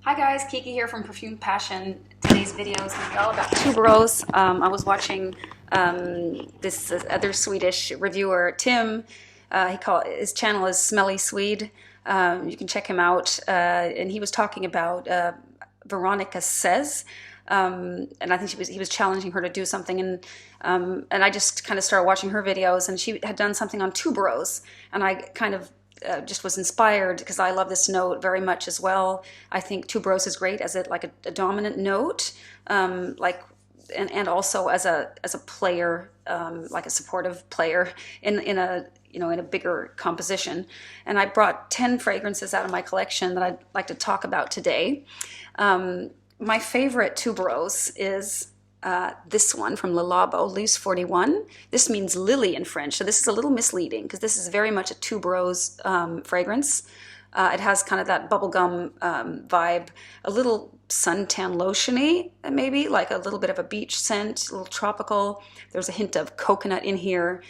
Hi guys, Kiki here from Perfume Passion. Today's video is going to be all about tuberose. I was watching this other Swedish reviewer, Tim. His channel is Smelly Swede. You can check him out. And he was talking about Veronica Says. And I think he was challenging her to do something, and I just kind of started watching her videos, and she had done something on tuberose, and I kind of just was inspired because I love this note very much as well. I think tuberose is great as a dominant note, and also as a player, like a supportive player in a bigger composition. And I brought 10 fragrances out of my collection that I'd like to talk about today. My favorite tuberose is this one from Labo, Loose 41. This means lily in French, so this is a little misleading because this is very much a tuberose fragrance. It has kind of that bubblegum vibe, a little suntan lotiony, maybe, like a little bit of a beach scent, a little tropical. There's a hint of coconut in here.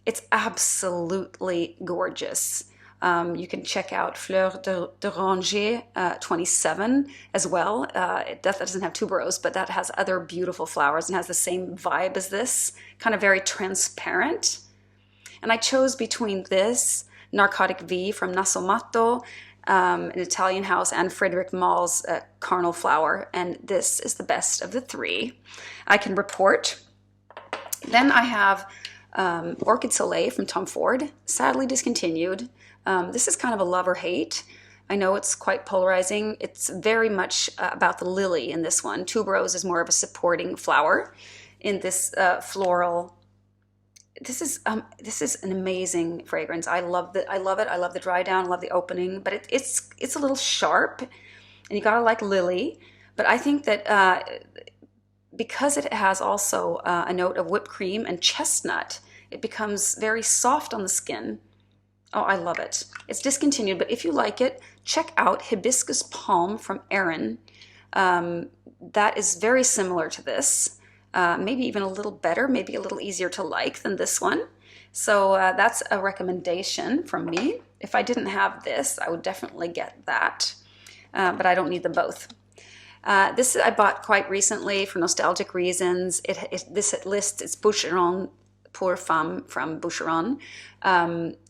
It's absolutely gorgeous. You can check out Fleurs d'Oranger 27 as well. That doesn't have tuberose, but that has other beautiful flowers and has the same vibe as this, kind of very transparent. And I chose between this, Narcotic V from Nasomatto, an Italian house, and Frederic Mall's Carnal Flower, and this is the best of the three. I can report. Then I have Orchid Soleil from Tom Ford, sadly discontinued. This is kind of a love or hate. I know it's quite polarizing. It's very much about the lily in this one. Tuberose is more of a supporting flower in this floral. This is an amazing fragrance. I love it. I love the dry down. I love the opening, but it's a little sharp, and you gotta like lily. But I think that because it has also a note of whipped cream and chestnut, it becomes very soft on the skin. Oh, I love it. It's discontinued, but if you like it, check out Hibiscus Palm from Erin. That is very similar to this, maybe even a little better, maybe a little easier to like than this one. So that's a recommendation from me. If I didn't have this, I would definitely get that, but I don't need them both. This I bought quite recently for nostalgic reasons. This lists it's Boucheron pour Femme from Boucheron.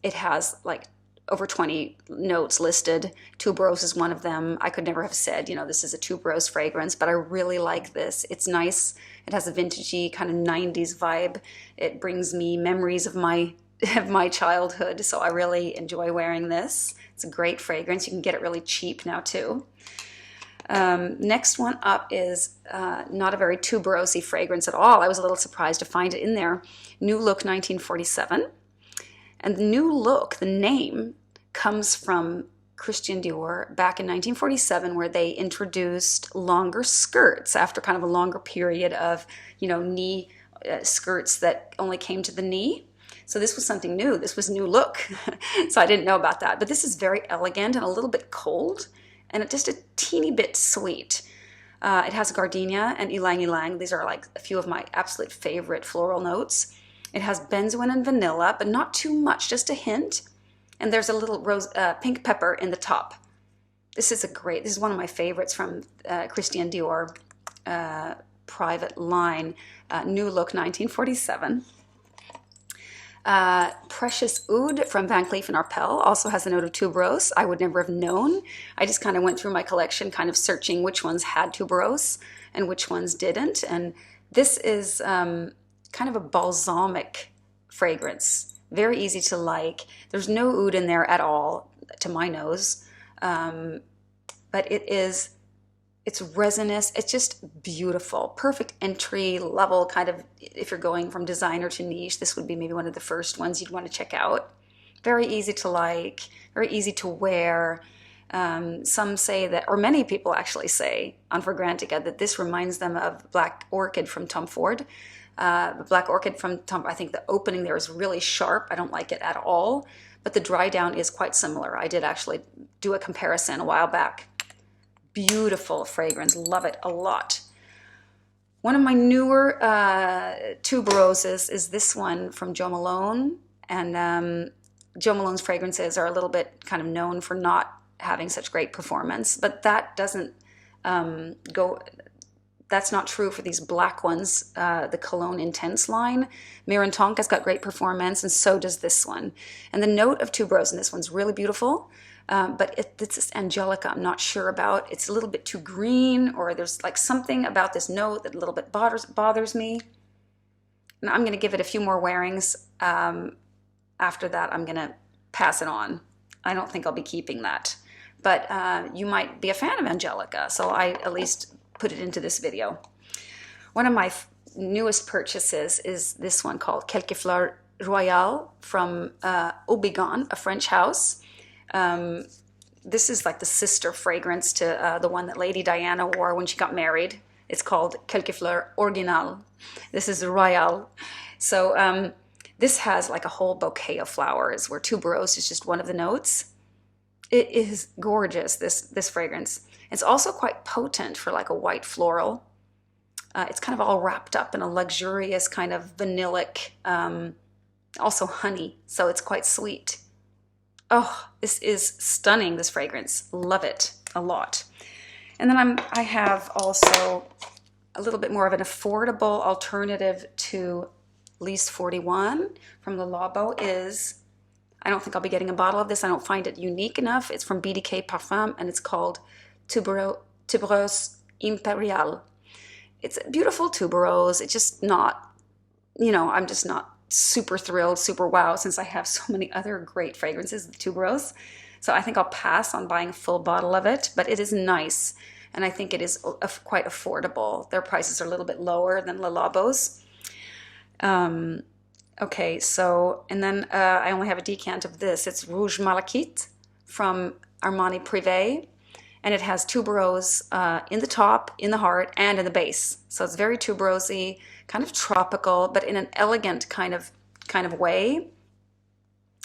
It has like over 20 notes listed. Tuberose is one of them. I could never have said, this is a tuberose fragrance, but I really like this. It's nice. It has a vintagey kind of 90s vibe. It brings me memories of my childhood, so I really enjoy wearing this. It's a great fragrance. You can get it really cheap now too. Next one up is not a very tuberosy fragrance at all. I was a little surprised to find it in there. New Look 1947. And the New Look, the name, comes from Christian Dior back in 1947, where they introduced longer skirts after kind of a longer period of, knee skirts that only came to the knee. So this was something new. This was New Look. So I didn't know about that. But this is very elegant and a little bit cold, and just a teeny bit sweet. It has gardenia and ylang ylang. These are like a few of my absolute favorite floral notes. It has benzoin and vanilla, but not too much, just a hint. And there's a little pink pepper in the top. This is one of my favorites from Christian Dior private line, New Look 1947. Precious Oud from Van Cleef and Arpels also has a note of tuberose. I would never have known. I just kind of went through my collection kind of searching which ones had tuberose and which ones didn't. And this is kind of a balsamic fragrance. Very easy to like. There's no oud in there at all, to my nose. But it's resinous. It's just beautiful. Perfect entry level kind of, if you're going from designer to niche, this would be maybe one of the first ones you'd want to check out. Very easy to like, very easy to wear. Some say that, or many people actually say on Fragrantica, that this reminds them of Black Orchid from Tom Ford. The Black Orchid from Tom, I think the opening there is really sharp. I don't like it at all, but the dry down is quite similar. I did actually do a comparison a while back. Beautiful fragrance, love it a lot. One of my newer tuberoses is this one from Jo Malone, and Jo Malone's fragrances are a little bit kind of known for not having such great performance, but that doesn't go. That's not true for these black ones, the Cologne Intense line. Mirantonka's got great performance, and so does this one. And the note of tuberose in this one's really beautiful, but it's this Angelica I'm not sure about. It's a little bit too green, or there's like something about this note that a little bit bothers me. And I'm going to give it a few more wearings. After that, I'm going to pass it on. I don't think I'll be keeping that. But you might be a fan of Angelica, so I at least put it into this video. One of my newest purchases is this one called Quelques Royale from Houbigant, a French house. This is like the sister fragrance to the one that Lady Diana wore when she got married. It's called Quelques Fleurs Original. This is the Royale. So this has like a whole bouquet of flowers, where tuberose is just one of the notes. It is gorgeous, this fragrance. It's also quite potent for like a white floral. It's kind of all wrapped up in a luxurious kind of vanillic, also honey, so it's quite sweet. Oh, this is stunning, this fragrance. Love it a lot. And then I have also a little bit more of an affordable alternative to Least 41 from the Labo is, I don't think I'll be getting a bottle of this. I don't find it unique enough. It's from BDK Parfum, and it's called Tuberos Imperial. It's a beautiful tuberose. It's just not, I'm just not super thrilled, super wow, since I have so many other great fragrances of tuberose. So I think I'll pass on buying a full bottle of it, but it is nice, and I think it is quite affordable. Their prices are a little bit lower than Le Labo's. Okay, so, and then I only have a decant of this. It's Rouge Malachite from Armani Privé, and it has tuberose in the top, in the heart, and in the base. So it's very tuberosy, kind of tropical, but in an elegant kind of way.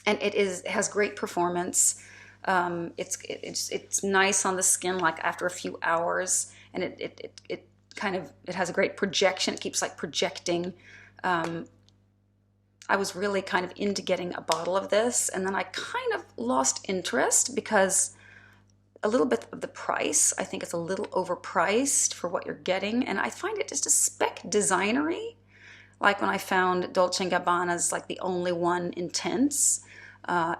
And it has great performance. It's nice on the skin, like after a few hours, and it has a great projection. It keeps like projecting. I was really kind of into getting a bottle of this, and then I kind of lost interest because a little bit of the price. I think it's a little overpriced for what you're getting, and I find it just a speck designery. Like when I found Dolce & Gabbana's like the only one intense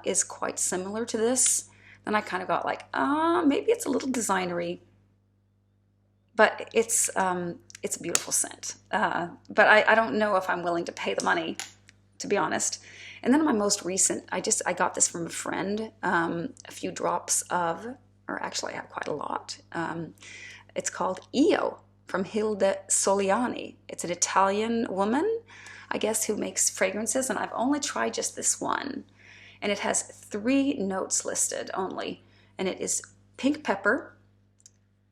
is quite similar to this. Then I kind of got like, maybe it's a little designery, but it's a beautiful scent. But I don't know if I'm willing to pay the money, to be honest. And then my most recent, I got this from a friend, a few drops of, or actually I have quite a lot. It's called Io from Hilde Soliani. It's an Italian woman, I guess, who makes fragrances, and I've only tried just this one. And it has 3 notes listed only, and it is pink pepper,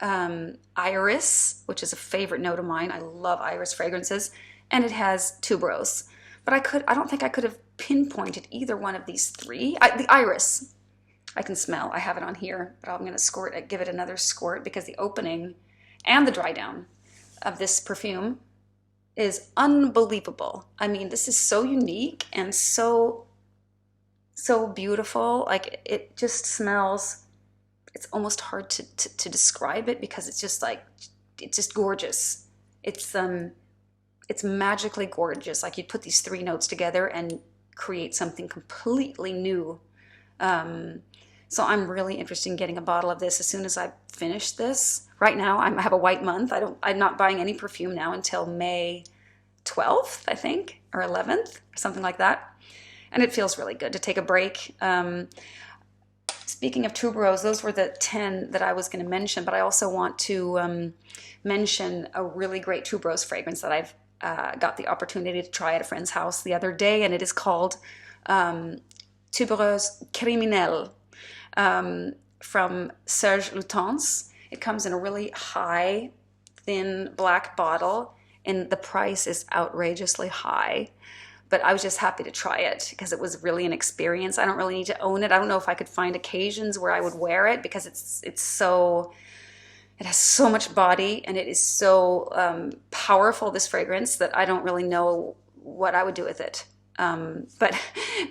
iris, which is a favorite note of mine. I love iris fragrances, and it has tuberose. But I don't think I could have pinpointed either one of these 3. The iris, I can smell. I have it on here, but I'm going to give it another squirt, because the opening and the dry down of this perfume is unbelievable. I mean, this is so unique and so beautiful. Like, it just smells, it's almost hard to describe it, because it's just like, it's just gorgeous. It's magically gorgeous. Like, you'd put these 3 notes together and create something completely new. So I'm really interested in getting a bottle of this as soon as I finish this. Right now, I have a white month. I'm not buying any perfume now until May 12th, I think, or 11th, or something like that. And it feels really good to take a break. Speaking of tuberose, those were the 10 that I was going to mention, but I also want to mention a really great tuberose fragrance that I've got the opportunity to try at a friend's house the other day, and it is called Tuberos Criminel from Serge Lutens. It comes in a really high, thin black bottle, and the price is outrageously high. But I was just happy to try it because it was really an experience. I don't really need to own it. I don't know if I could find occasions where I would wear it, because it has so much body, and it is so powerful, this fragrance, that I don't really know what I would do with it. But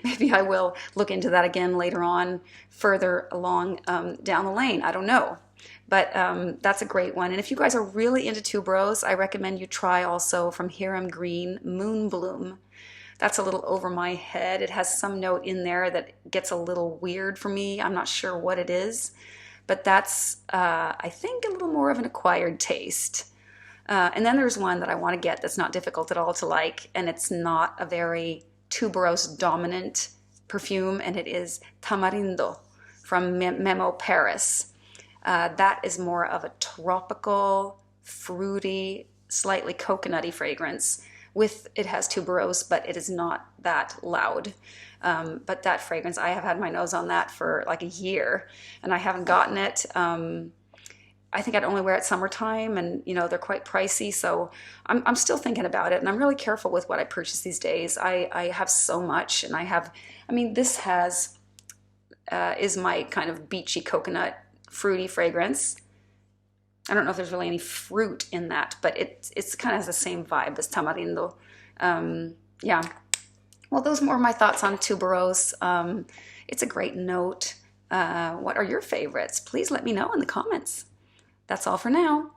maybe I will look into that again later on, further along down the lane. I don't know. But that's a great one. And if you guys are really into tuberose, I recommend you try also from Hiram Green, Moon Bloom. That's a little over my head. It has some note in there that gets a little weird for me. I'm not sure what it is, but that's, I think, a little more of an acquired taste. And then there's one that I want to get that's not difficult at all to like, and it's not a very tuberose dominant perfume, and it is Tamarindo from Memo Paris. That is more of a tropical, fruity, slightly coconutty fragrance. It has tuberose, but it is not that loud. But that fragrance, I have had my nose on that for like a year, and I haven't gotten it. I think I'd only wear it summertime, and they're quite pricey, so I'm still thinking about it, and I'm really careful with what I purchase these days. I have so much, and this is my kind of beachy coconut fruity fragrance. I don't know if there's really any fruit in that, but it's kind of has the same vibe as Tamarindo. Yeah. Well, those were my thoughts on tuberose. It's a great note. What are your favorites? Please let me know in the comments. That's all for now.